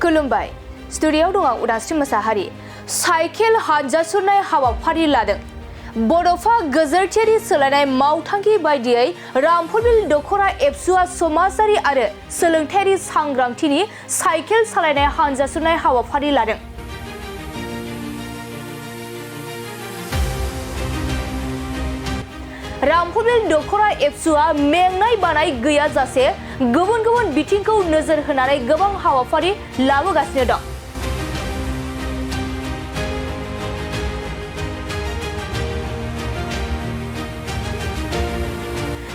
खुलुमबाय स्टुडिय'आव दं आं उदास्रि मोसाहारि साइकेल हानजासुरनाय हाबाफारि लादों बड'फा गेजेरथियारि सोलायनाय मावथांखि बायदियै रामफलबिल दख'रा एबसुआ समाजारि आरो सोलोंथायारि सांग्रांथिनि साइकेल सालायनाय हानजासुरनाय हाबाफारि लादों। रामफलबिल दख'रा एबसुआ मेंनाय बानाय गैयाजासे गुबुन गुबुन बिथिंखौ नोजोर होनानै गोबां हाबाफारि लाबोगासिनो दं।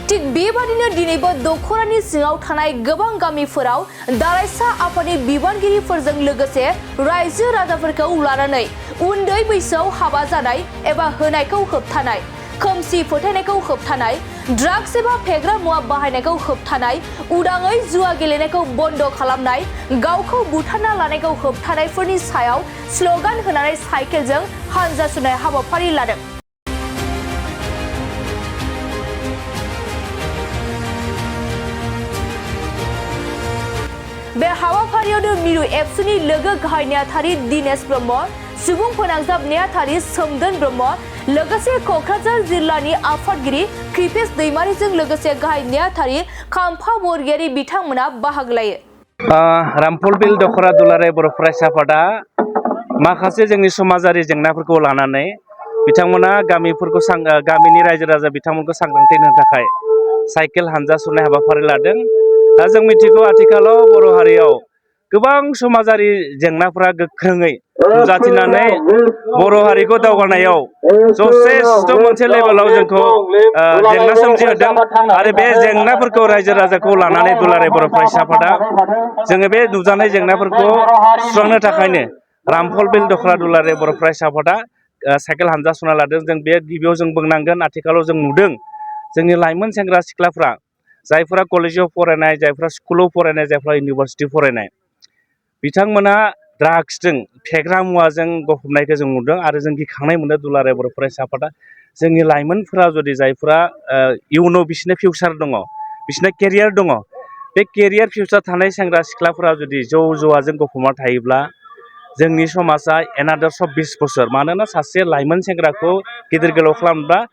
थिग बेबादिनो दिनैबो दख'रानि सिङाव थानाय गोबां गामिफोराव दारायसा आफादनि बिबानगिरिफोरजों लोगोसे रायजो राजाफोरखौ लानानै उन्दै बैसोआव हाबा जानाय एबा होनायखौ होबथानाय, खोमसि फोथायनायखौ होबथानाय, ड्राग्स एबा फेग्रा मुवा बाहायनायखौ होबथानाय, उदाङै जुवा गेलेनायखौ बन्द खालामनाय, गावखौ बुथारना लानायखौ होबथानायफोरनि सायाव स्ल'गान होनानै साइकेलजों हानजा सुनाय हाबाफारि लादों। बे हाबाफारियावनो मिरु एबसुनि लोगो गाहाय नेहाथारि दिनेश ब्रह्म, सुबुं फोनांजाब नेहाथारि सोमदोन ब्रह्म, लोगोसे क'क्राझार जिल्लानि आफादगिरि कृपेश दैमारिजों लोगोसे गाहाय नेहाथारि खाम्फा बरगयारि बिथांमोना बाहागो लायो। रामफलबिल दख'रा दुलाराय बर' फरायसा आफादा माखासे जोंनि समाजारि जेंनाफोरखौ लानानै बिथांमोना गामिनि रायजो राजा बिथांमोनखौ सांग्रांथि होनो थाखाय साइकेल हानजा सुरनाय हाबाफारि लादों। दा जों मिथिगौ आथिखालाव बर' हारियाव गोबां समाजारि जेंनाफोरा गोख्रोङै नुजाथिनानै बर' हारिखौ दावगानायाव जथेस्थ' मोनसे लेभेलाव जोंखौ जेंना सोमजिहोदों आरो बे जेंनाफोरखौ रायजो राजाखौ लानानै दुलाराय बर' फरायसा आफादा जोङो बे नुजानाय जेंनाफोरखौ सुस्रांनो थाखायनो रामफलबिल दख'रा दुलाराय बर' फरायसा आफादा साइकेल हानजा सुना लादों। जों बे गिबियाव जों बुंनांगोन आथिखालाव जों नुदों जोंनि लाइमोन सेंग्रा सिख्लाफ्रा जायफोरा कलेजाव फरायनाय, जायफोरा स्कुलाव फरायनाय, जायफोरा इउनिभारसिटि फरायनाय, बिथांमोना ड्राग्सजों फेग्रा मुवाजों गफबनायखौ जों नुदों आरो जों गिखांनाय मोनो दुलाराय बर' फरायसा आफादा जोंनि लाइमोनफोरा जुदि जायफोरा इयुनाव बिसोरनि फिउचार दङ, बिसोरना केरियार दङ, बे केरियार फिउचार थानाय सेंग्रा सिख्लाफोरा जुदि जौ जुवाजों गफबना थायोब्ला जोंनि समाजा एनादार 24 बोसोर, मानोना सासे लाइमोन सेंग्राखौ गिदिर गोलाव खालामब्ला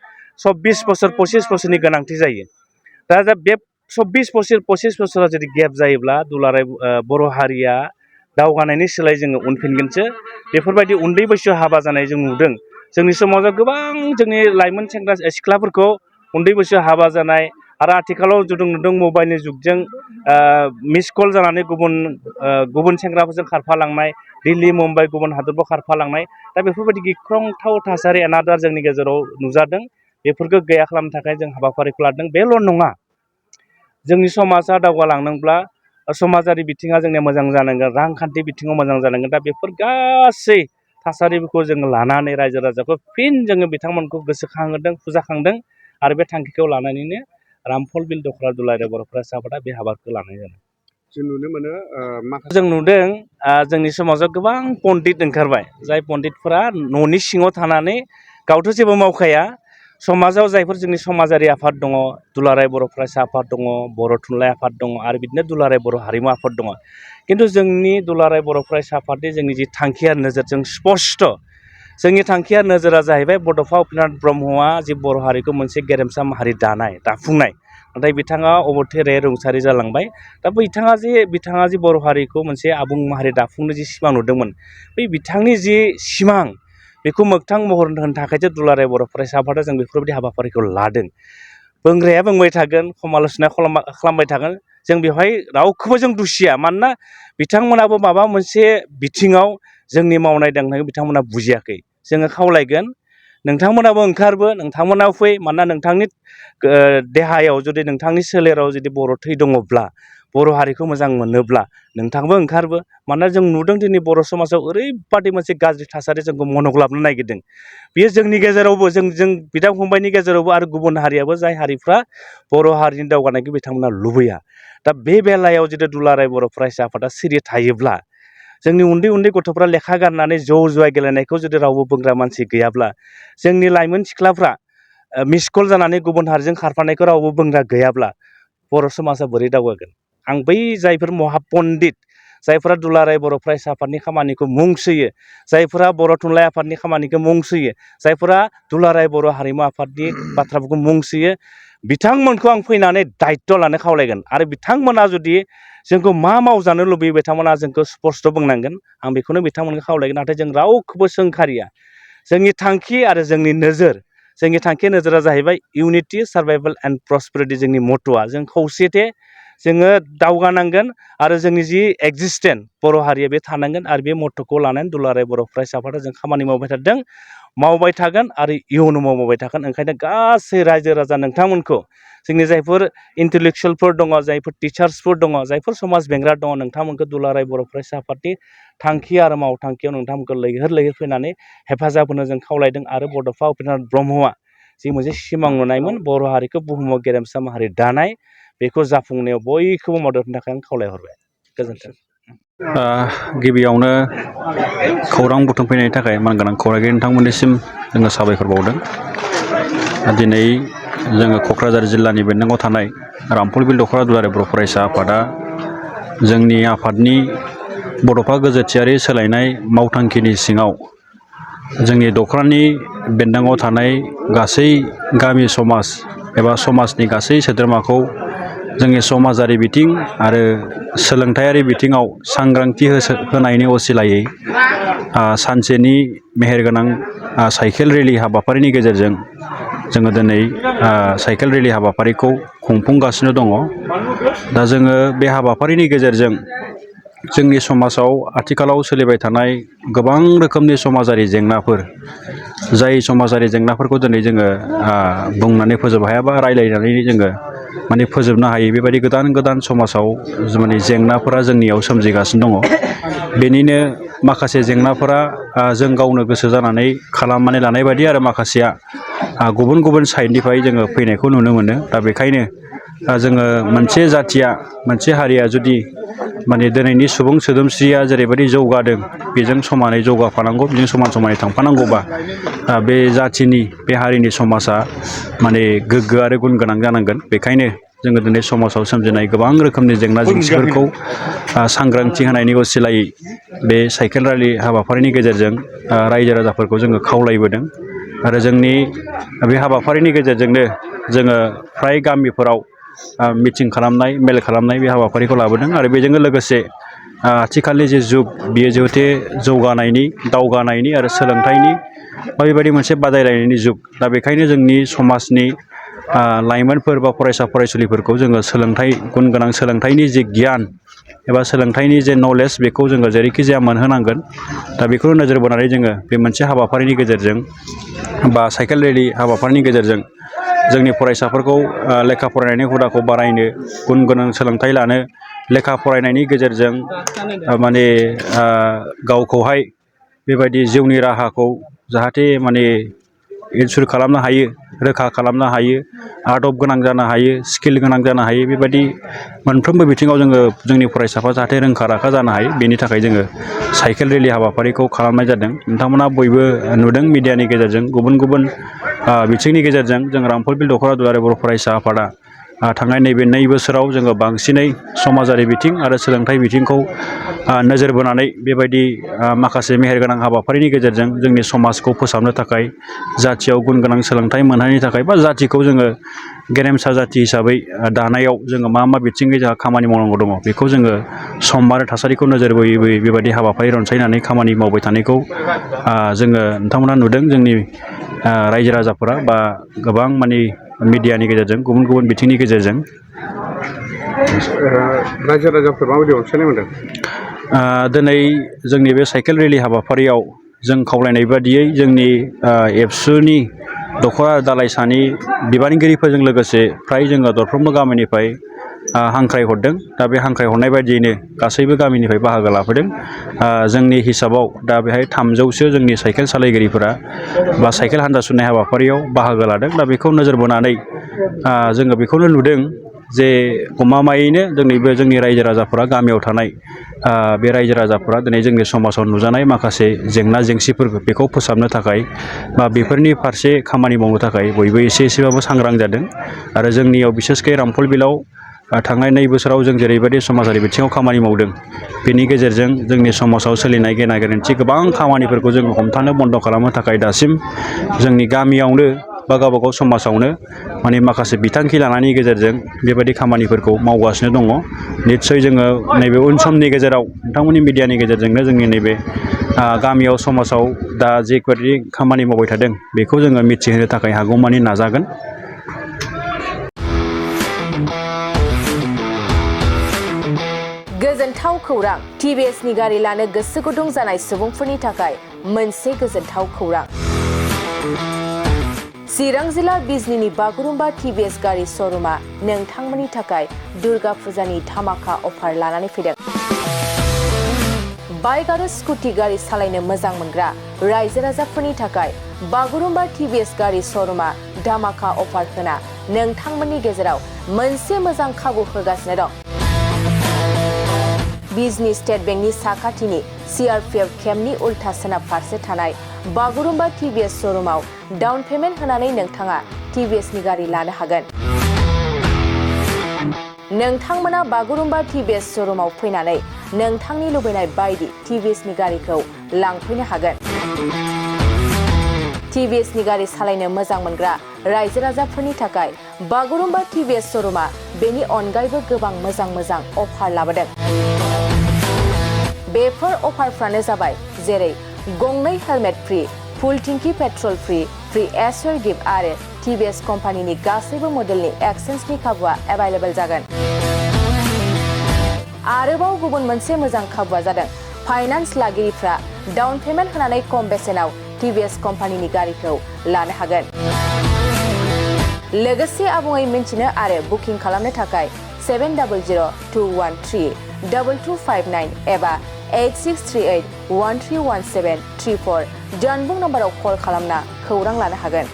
24 बोसोर 25 बोसोरनि गोनांथि जायो। दा बे 24 बोसोरा जुदि गेप जायोब्ला दुलाराय बर' हारिया दावगानायनि सोलाय जोङो उनफिनगोनसो। बेफोरबायदि उन्दै बैसोआव हाबा जानाय जों नुदों। जोंनि समाजाव गोबां जोंनि लाइमोन सेंग्रा सिख्लाफोरखौ उन्दै बैसोआव हाबा जानाय आरो आथिखालाव नुदों मबाइलनि जुगजों मिस कल जानानै गुबुन सेंग्राफोरजों खारफालांनाय, दिल्ली मुम्बाइ गुबुन हादराव खारफालांनाय। दा बेफोरबायदि गिख्रंथाव थासारि एनादार जोंनि गेजेराव नुजादों। बेफोरखौ गैया खालामनो थाखाय जों हाबाफारिखौ लादों। बेल' नङा, जोंनि समाजा दावगालांनोब्ला समाजारि बिथिङा जोंनिया मोजां जानांगोन, रांखान्थि बिथिङाव मोजां जानांगोन। दा बेफोर गासै थासारिफोरखौ जोङो लानानै रायजो राजाखौ फिन जोङो बिथांमोनखौ गोसोखांहोदों, फुजाखांदों आरो बे थांखिखौ लानानैनो रामफलबिल दख'रा दुलाराय बर' फरायसा आफादा बे हाबाखौ लानाय जादों। जों नुनो मोनो जों नुदों जोंनि समाजाव गोबां पन्डित ओंखारबाय, जाय पन्डितफोरा न'नि सिङाव थानानै गावथ' जेबो मावखाया। समाजाव जायफोर जोंनि समाजारि आफाद दङ, दुलाराय बर' फरायसा आफाद दङ, बर' थुनलाइ आफाद दङ आरो बिदिनो दुलाराय बर' हारिमु आफाद दङ। खिन्थु जोंनि दुलाराय बर' फरायसा आफादनि जोंनि जि थांखिया नोजोरजों स्पष्ट, जोंनि थांखिया नोजोरा जाहैबाय बड'फा उपेन्द्रनाथ ब्रह्मआ जि बर' हारिखौ मोनसे गेरेमसा माहारि दाफुंनाय, नाथाय बिथाङा अबथारै रुंसारि जालांबाय। दा बिथाङा जि बर' हारिखौ मोनसे आबुं माहारि दाफुंनो जि सिमां नुदोंमोन, बै बिथांनि जि सिमां बेखौ मोगथां महर होनो थाखायसो दुलाराय बर' फरायसा आफादा जों बेफोरबायदि हाबाफारिखौ लादों। बुंग्राया बुंबाय थागोन, समाल'सना खालामबाय थागोन, जों बेवहाय रावखौबो जों दुसिया। मानोना बिथांमोनाबो माबा मोनसे बिथिङाव जोंनि मावनाय दांनायखौ बिथांमोना बुजियाखै। जोङो खावलायगोन, नोंथांमोनाबो ओंखारबो, नोंथांमोनाबो फै। मानोना नोंथांनि देहायाव जुदि नोंथांनि सोलेराव जुदि बर' थै दङब्ला, बर' हारिखौ मोजां मोनोब्ला नोंथांबो ओंखारबो। मानोना जों नुदों दिनै बर' समाजाव ओरैबादि मोनसे गाज्रि थासारि जोंखौ मनग्लाबनो नागिरदों। बेयो जोंनि गेजेरावबो, जों बिदा फंबायनि गेजेरावबो आरो गुबुन हारियाबो, जाय हारिफ्रा बर' हारिनि दावगानायखौ बिथांमोना लुबैया। दा बे बेलायाव जुदि दुलाराय बर' फरायसा आफादा सिरि थायोब्ला, जोंनि उन्दै उन्दै गथ'फ्रा लेखा गारनानै जौ जुवा गेलेनायखौ जुदि रावबो बुंग्रा मानसि गैयाब्ला, जोंनि लाइमोन सिख्लाफ्रा मिसकल जानानै गुबुन हारिजों खारफानायखौ रावबो बुंग्रा गैयाब्ला बर' समाजा बोरै दावगागोन? आं बै जायफोर महापन्डित, जायफोरा दुलाराय बर' फरायसा आफादनि खामानिखौ मुं सोयो, जायफोरा बर' थुनलाइ आफादनि खामानिखौ मुं सोयो, जायफोरा दुलाराय बर' हारिमु आफादनि बाथ्राफोरखौ मुं सोयो, बिथांमोनखौ आं फैनानै दायित्व लानो खावलायगोन। आरो बिथांमोना जुदि जोंखौ मा मावजानो लुबैयो बिथांमोना जोंखौ स्पष्ट बुंनांगोन। आं बेखौनो बिथांमोनखौ खावलायगोन। नाथाय जों रावखौबो सोंखारिया। जोंनि थांखि आरो जोंनि नोजोरा जाहैबाय इउनिटि, सार्भाइभेल एन्ड प्रस्पेरिटि। जोंनि मट'आ जों खौसेथे जोङो दावगानांगोन आरो जोंनि जि एक्जिस्टेन्स बर' हारिया बे थानांगोन। आरो बे मट'खौ लानानै दुलाराय बर' फरायसा आफादा जों खामानि मावबाय थादों, मावबाय थागोन आरो इयुनाव मावबाय थागोन। ओंखायनो गासै रायजो राजा नोंथांमोनखौ, जोंनि जायफोर इन्टेलेक्सुवेलफोर दङ, जायफोर टिचार्सफोर दङ, जायफोर समाज बेंग्रा दङ, नोंथांमोनखौ दुलाराय बर' फरायसा आफादनि थांखि आरो मावथांखियाव नोंथांमोनखौ लैहोर फैनानै हेफाजाब होनो जों खावलायदों। आरो बड'फा उपेन्द्रनाथ ब्रह्मआ जि मोनसे सिमां नुनायमोन बर' हारिखौ बुहुमाव गेरेमसा माहारि दानाय, बेखौ जाफुंनायाव बयखौबो मदद होनो थाखाय आं खावलायहरबाय। गोजोन्थों। गिबियावनो खौरां बुथुमफैनायनि थाखाय मानगोनां खौरांगिरि नोंथांमोननिसिम जोङो साबायखर बावदों। दिनै जोङो क'क्राझार जिल्लानि बेन्दोङाव थानाय रामफल बिल दख'रा दुलाराय बर' फरायसा आफादा जोंनि आफादनि बड'फा गोजोथियारि सोलायनाय मावथांखिनि सिङाव जोंनि दख'रानि बेन्दोङाव थानाय गासै गामि समाज एबा समाजनि गासै सोद्रोमाखौ जोंनि समाजारि बिथिं आरो सोलोंथायारि बिथिङाव सांग्रांथि होनायनि असिलायै सानसेनि मेहेरगोनां साइकेल रेलि हाबाफारिनि गेजेरजों जोङो दिनै साइकेल रेलि हाबाफारिखौ खुंफुंगासिनो दङ। दा जोङो बे हाबाफारिनि गेजेरजों जोंनि समाजाव आथिखालाव सोलिबाय थानाय गोबां रोखोमनि समाजारि जेंनाफोर, जाय समाजारि जेंनाफोरखौ दिनै जोङो बुंनानै फोजोबनो हाया बा रायलायनानै जोङो माने फोजोबनो हायै बेबायदि गोदान समाजाव माने जेंनाफोरा जोंनियाव सोमजिगासिनो दङ। बेनिनो माखासे जेंनाफोरा जों गावनो गोसो जानानै खालामनानै लानाय बायदि आरो माखासेया गुबुन साइडनिफ्राय जोङो फैनायखौ नुनो मोनो। दा बेखायनो जोङो मोनसे जाथिया, मोनसे हारिया जुदि माने दिनैनि सुबुं सोदोमस्रिया जेरैबायदि जौगादों बेजों समानै जौगाफानांगौ, बेजों समानै थांफानांगौबा बे जाथिनि, बे हारिनि समाजा माने गोग्गो आरो गुन गोनां जानांगोन। बेखायनो जोङो दिनै समाजाव सोमजिनाय गोबां रोखोमनि जेंना जेंसिफोरखौ सांग्रांथि होनायनि असिलायै बे साइकेल रेलि हाबाफारिनि गेजेरजों रायजो राजाफोरखौ जोङो खावलायबोदों। आरो जोंनि बे हाबाफारिनि गेजेरजोंनो जोङो फ्राय गामिफोराव मिटिं खालामनाय, मेल खालामनाय बे हाबाफारिखौ लाबोदों। आरो बेजोंनो लोगोसे आथिखालनि जे जुग, बियो जिहेथे जौगानायनि, दावगानायनि आरो सोलोंथाइनि बेबायदि मोनसे बादायलायनायनि जुग। दा बेखायनो जोंनि समाजनि लाइमोनफोर बा फरायसा फरायसुलिफोरखौ जोङो सोलोंथाइ, गुन गोनां सोलोंथाइनि जे गियान एबा सोलोंथाइनि जे नलेज, बेखौ जोङो जेरैखि जाया मोनहोनांगोन। दा बेखौनो नोजोर बोनानै जोङो बे मोनसे हाबाफारिनि गेजेरजों बा साइकेल रेलि हाबाफारिनि गेजेरजों जोंनि फरायसाफोरखौ लेखा फरायनायनि हुदाखौ बारायनो, गुन गोनां सोलोंथाइ लानो, लेखा फरायनायनि गेजेरजों माने गावखौहाय बेबायदि जिउनि राहाखौ जाहाथे माने इनसुर खालामनो हायो, रोखा खालामनो हायो, आदब गोनां जानो हायो, स्किल गोनां जानो हायो, बेबायदि मोनफ्रोमबो बिथिङाव जोङो जोंनि फरायसाफ्रा जाहाथे रोंखा राखा जानो हायो, बेनि थाखाय जोङो साइकेल रेलि हाबाफारिखौ खालामनाय जादों। नोंथांमोना बयबो नुदों मिडियानि गेजेरजों, गुबुन बिथिंनि गेजेरजों जों रामफल बिल दख'रा दुलाराय बर' फरायसा आफादा थांनाय नैबे 2 बोसोराव जोङो बांसिनै समाजारि बिथिं आरो सोलोंथाइ बिथिंखौ नोजोर बोनानै बेबायदि माखासे मेहेरगोनां हाबाफारिनि गेजेरजों जोंनि समाजखौ फोसाबनो थाखाय, जाथियाव गुन गोनां सोलोंथाइ मोनहोनायनि थाखाय बा जाथिखौ जोङो गेरेमसा जाथि हिसाबै दानायाव जोङो मा बिथिङै जोंहा खामानि मावनांगौ दङ, बेखौ जोङो सम आरो थासारिखौ नोजोर बोयै बेबायदि हाबाफारि रनसायनानै खामानि मावबाय थानायखौ जोङो नोंथांमोना नुदों। जोंनि रायजो राजाफोरा बा गोबां माने मिडियानि गेजेरजों, गुबुन बिथिंनि गेजेरजों रायजो राजाफोर माबायदि अनसायनाय मोनदों? दिनै जोंनि बे साइकेल रेलि हाबाफारियाव जों खावलायनाय बादियै जोंनि एबसुनि दख'रा दालाइसानि बिबानगिरिफोरजों लोगोसे फ्राय जोङो दरफ्रोमबो गामिनिफ्राय हांख्रायहरदों। दा बे हांख्रायहरनाय बायदियैनो गासैबो गामिनिफ्राय बाहागो लाफैदों। जोंनि हिसाबाव दा बेहाय 300सो जोंनि साइकेल सालायगिरिफोरा बा साइकेल हान्जा सुनाय हाबाफारियाव बाहागो लादों। दा बेखौ नोजोर बोनानै जोङो बेखौनो नुदों जे गमामायैनो जोंनि रायजो राजाफोरा, गामियाव थानाय बे रायजो राजाफोरा दिनै जोंनि समाजाव नुजानाय माखासे जेंना जेंसिफोर बेखौ फोसाबनो थाखाय बा बेफोरनि फारसे खामानि मावनो थाखाय बयबो एसेबाबो सांग्रां जादों। आरो जोंनियाव बिसेसकै रामफल बिलाव थांनाय 2 बोसोराव जों जेरैबायदि समाजारि बिथिङाव खामानि मावदों बेनि गेजेरजों जोंनि समाजाव सोलिनाय गेना गोरोन्थि गोबां खामानिफोरखौ जों हमथानो बन्द' खालामनो थाखाय दासिम जोंनि गामियावनो बा गावबागाव समाजावनो माने माखासे बिथांखि लानायनि गेजेरजों बेबायदि खामानिफोरखौ मावगासिनो दङ। निस्सय जोङो नैबे उन समनि गेजेराव नोंथांमोननि मिडियानि गेजेरजोंनो जोंनि नैबे गामियाव समाजाव दा जेबायदि खामानि मावबाय थादों बेखौ जोङो मिथिहोनो थाखाय हागौमानि नाजागोन। गोजोनथाव खौरां टिभिएसनि गारि लानो गोसो गुदुं जानाय सुबुंफोरनि थाखाय मोनसे गोजोनथाव खौरां। चिरां जिल्ला बिजनीनि बागुरुम्बा टिभिएस गारि श'रुमा नोंथांमोननि थाखाय दुर्गा फुजानि धामाका अफार लानानै फैदों। बाइक आरो स्कुटि गारि सालायनो मोजां मोनग्रा रायजो राजाफोरनि थाखाय बागुरुम्बा टिभिएस गारि श'रुमा धामाका अफार होना नोंथांमोननि गेजेराव मोनसे मोजां खाबु होगासिनो दं। बिजनी स्टेट बेंकनि साखाथिनि CRPF केम्पनि उल्था सोनाब फारसे थानाय बागुरुम्बा टिभिएस श'रुमाव डाउन पेमेन्ट होनानै नोंथाङा टिभिएसनि गारि लानो हागोन। नोंथांमोना बागुरुम्बा टिभिएस श'रुमाव फैनानै नोंथांनि लुबैनाय बायदि टिभिएसनि गारिखौ लांफैनो हागोन। टिभिएसनि गारि सालायनो मोजां मोनग्रा रायजो राजाफोरनि थाखाय बागुरुम्बा टिभिएस श'रुमा बेनि अनगायैबो गोबां मोजां अफार लाबोदों। बेफोर अफारफ्रानो जाबाय जेरै गंनै हेलमेट फ्रि, फुल टिंकि पेट्रल फ्रि एसर गिफ्ट आरो टिभिएस कम्पानिनि गासैबो मडेलनि एक्सचेन्जनि खाबुआ एभेलेबल जागोन। आरोबाव गुबुन मोनसे मोजां खाबुआ जादों फाइनान्स लागिरिफ्रा डाउन पेमेन्ट होनानै खम बेसेनाव टिभिएस कम्पानिनि गारिखौ लानो हागोन। लोगोसे आबुङै मिन्थिनो आरो बुकिं खालामनो थाखाय 7002132259 एबा 8638131734 जानबुं नम्बराव कल खालामना खौरां लानो हागोन।